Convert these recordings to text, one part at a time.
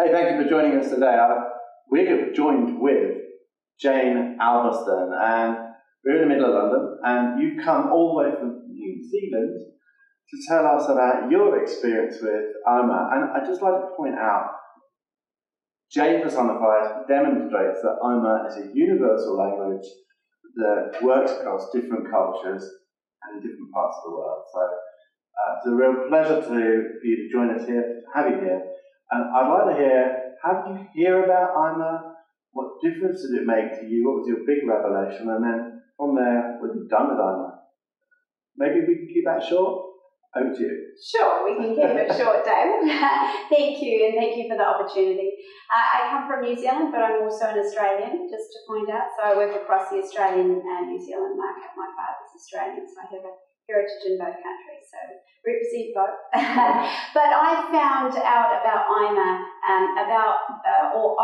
Hey, thank you for joining us today. We're joined with Jayne Albiston, and we're in the middle of London, and you've come all the way from New Zealand to tell us about your experience with iMA. And I'd just like to point out, Jayne personifies, demonstrates that iMA is a universal language that works across different cultures and different parts of the world. So it's a real pleasure for you to join us here, to have you here. And I'd like to hear, how did you hear about iMA? What difference did it make to you? What was your big revelation? And then from there, what have you done with iMA? Maybe we can keep that short? Over to you. Sure, we can keep it short, David. Thank you, and thank you for the opportunity. I come from New Zealand, but I'm also an Australian, just to point out. So I work across the Australian and New Zealand market. My father's Australian, so I have a heritage in both countries, so represent both. But I found out about iMA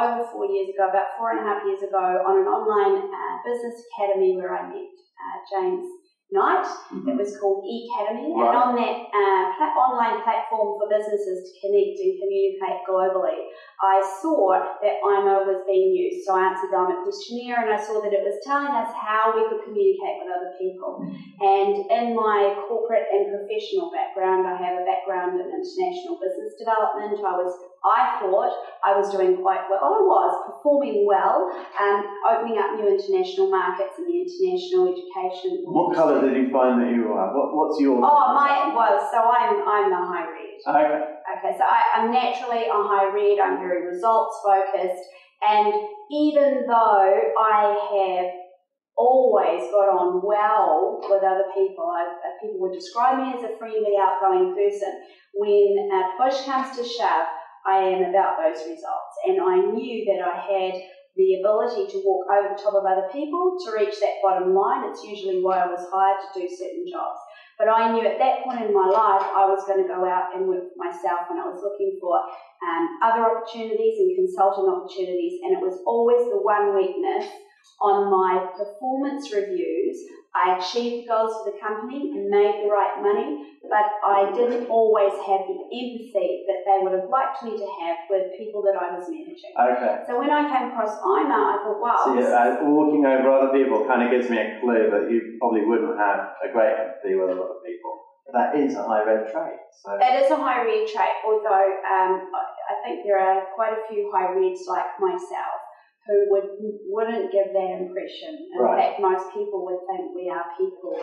over 4 years ago, about 4.5 years ago, on an online business academy where I met James Knight. It was called eAcademy, right. And on that online platform for businesses to connect and communicate globally, I saw that iMA was being used. So I answered the iMA questionnaire, and I saw that it was telling us how we could communicate with other people. And in my corporate and professional background, I have a background in international business development. I thought I was doing quite well. I was performing well, opening up new international markets in the international education. What colour did you find that you were? What's your? I'm a high red. Okay, so I'm naturally a high red. I'm very results focused, and even though I have always got on well with other people, people would describe me as a friendly, outgoing person. When push comes to shove, I am about those results, and I knew that I had the ability to walk over the top of other people to reach that bottom line. It's usually why I was hired to do certain jobs. But I knew at that point in my life I was going to go out and work for myself, and I was looking for other opportunities and consulting opportunities, and it was always the one weakness on my performance reviews. I achieved goals for the company and made the right money, but I didn't always have the empathy that they would have liked me to have with people that I was managing. Okay. So when I came across iMA, I thought, wow. So walking over other people kind of gives me a clue that you probably wouldn't have a great empathy with a lot of people. That is a high red trait. So. That is a high red trait, although I think there are quite a few high reds like myself who wouldn't give that impression. In fact, most people would think we are people.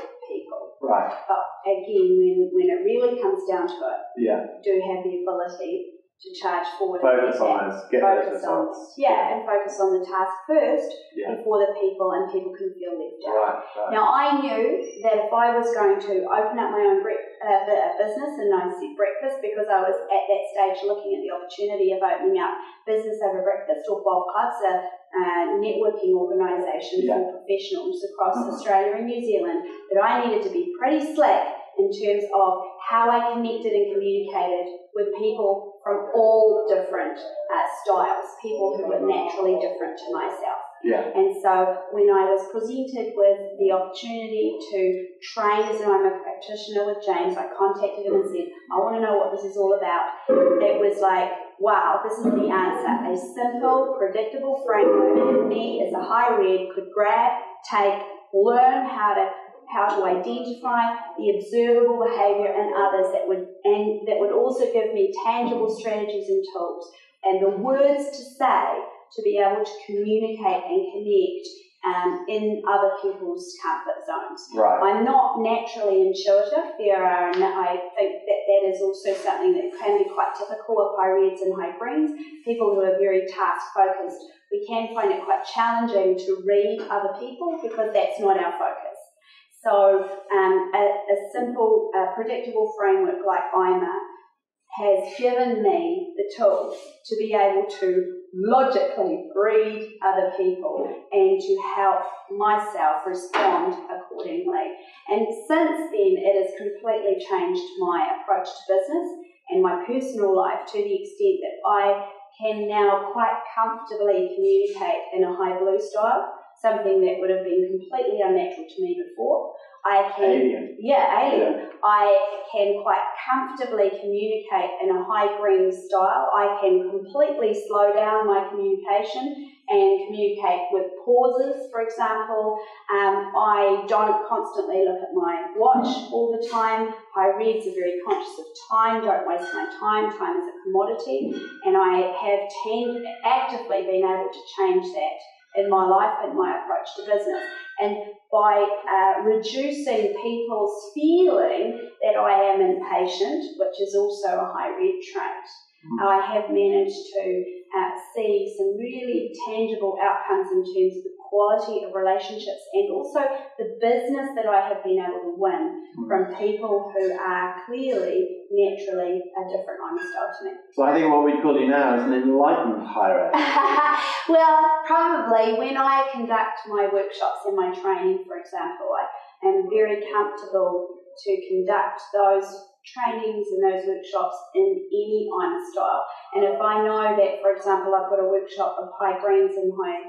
Right. But again, when it really comes down to it, do have the ability to charge forward. Focus on those, get those results. And focus on the task first before the people, and people can feel left out. Right. Now, I knew that if I was going to open up my own business, and I said breakfast because I was at that stage looking at the opportunity of opening up business over breakfast, or Bob Clubs, a networking organisation for professionals across Australia and New Zealand, that I needed to be pretty slick in terms of how I connected and communicated with people from all different styles, people who were naturally different to myself. And so when I was presented with the opportunity to train as an iMA practitioner with James, I contacted him and said, I want to know what this is all about. It was like, wow, this is the answer. A simple, predictable framework me as a high red could grab, take, learn how to identify the observable behaviour in others that would also give me tangible strategies and tools and the words to say to be able to communicate and connect in other people's comfort zones. Right. I'm not naturally intuitive. I think that is also something that can be quite typical of high reds and high greens. People who are very task focused, we can find it quite challenging to read other people because that's not our focus. So a simple, predictable framework like iMA has given me the tools to be able to logically read other people and to help myself respond accordingly. And since then, it has completely changed my approach to business and my personal life to the extent that I can now quite comfortably communicate in a high blue style, something that would have been completely unnatural to me before. I can, alien. Yeah. I can quite comfortably communicate in a high green style. I can completely slow down my communication and communicate with pauses, for example. I don't constantly look at my watch all the time. High reds are very conscious of time, don't waste my time. Time is a commodity, and I have actively been able to change that in my life and my approach to business. And by reducing people's feeling that I am impatient, which is also a high red trait, I have managed to see some really tangible outcomes in terms of the quality of relationships and also the business that I have been able to win from people who are clearly, naturally, a different style to me. So I think what we'd call you now is an enlightened higher ed. Well, probably when I conduct my workshops and my training, for example, I am very comfortable to conduct those trainings and those workshops in any iMA style. And if I know that, for example, I've got a workshop of high greens and high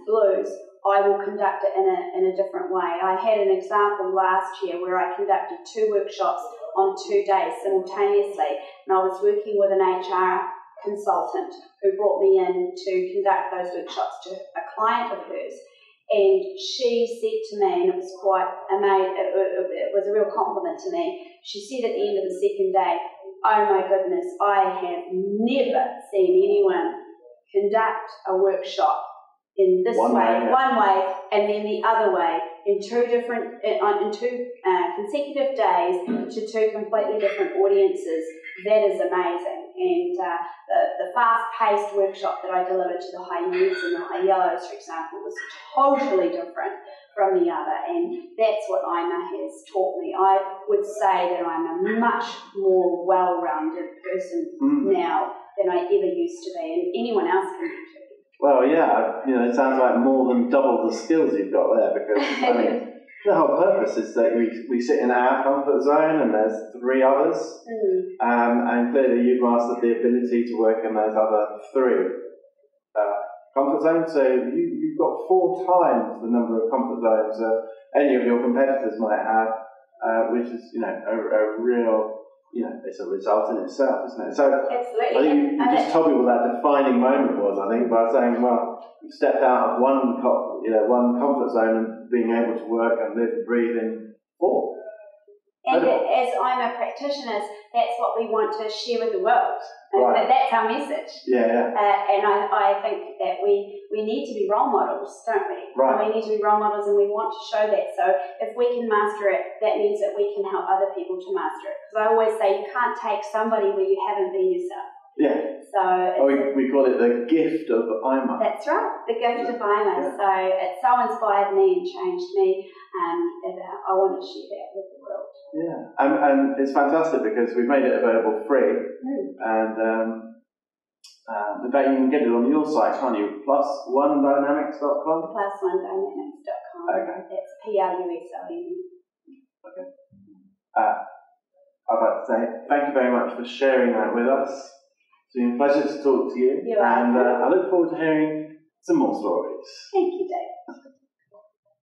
blues, I will conduct it in a different way. I had an example last year where I conducted 2 workshops on 2 days simultaneously, and I was working with an HR consultant who brought me in to conduct those workshops to a client of hers. And she said to me, and it was quite amazing, it was a real compliment to me, she said at the end of the second day, "Oh my goodness, I have never seen anyone conduct a workshop in this one way, and then the other way, in 2 consecutive days to 2 completely different audiences. That is amazing." And the fast-paced workshop that I delivered to the high reds and the high yellows, for example, was totally different from the other, and that's what iMA has taught me. I would say that I'm a much more well-rounded person now than I ever used to be, and anyone else can be too. Well, yeah, it sounds like more than double the skills you've got there, because I mean, the whole purpose is that we sit in our comfort zone and there's 3 others, and clearly you've mastered the ability to work in those other 3 comfort zones, so you've got 4 times the number of comfort zones that any of your competitors might have, which is, a real, it's a result in itself, isn't it? So absolutely. I think you just told me what that defining moment was, I think, by saying, well, you stepped out of one comfort zone and being able to work and live and breathe in 4. And as iMA practitioners, that's what we want to share with the world. Right. That's our message. Yeah. And I think that we need to be role models, don't we? Right. We need to be role models, and we want to show that. So if we can master it, that means that we can help other people to master it. Because I always say you can't take somebody where you haven't been yourself. Yeah. So we call it the gift of iMA. That's right, the gift of iMA. Yeah. So it so inspired me and changed me, and I want to share that with the world. Yeah, and it's fantastic because we've made it available free, and in fact you can get it on your site, can't you? +1dynamics.com. +1dynamics.com. Okay. It's PRUSON. Okay. I'd like to say thank you very much for sharing that with us. It's been a pleasure to talk to you, and I look forward to hearing some more stories. Thank you, Dave.